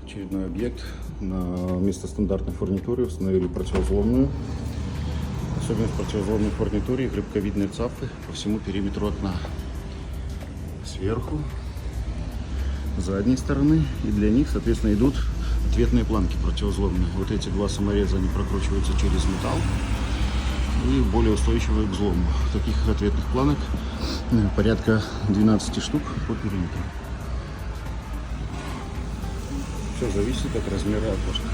Очередной объект. На место стандартной фурнитуры установили противовзломную. Особенность противовзломной фурнитуры — грибковидные цапфы по всему периметру окна. Сверху, с задней стороны, и для них, соответственно, идут ответные планки противовзломные. Вот эти два самореза, они прокручиваются через металл и более устойчивые к взлому. Таких ответных планок порядка 12 штук по периметру. Все зависит от размера окошка.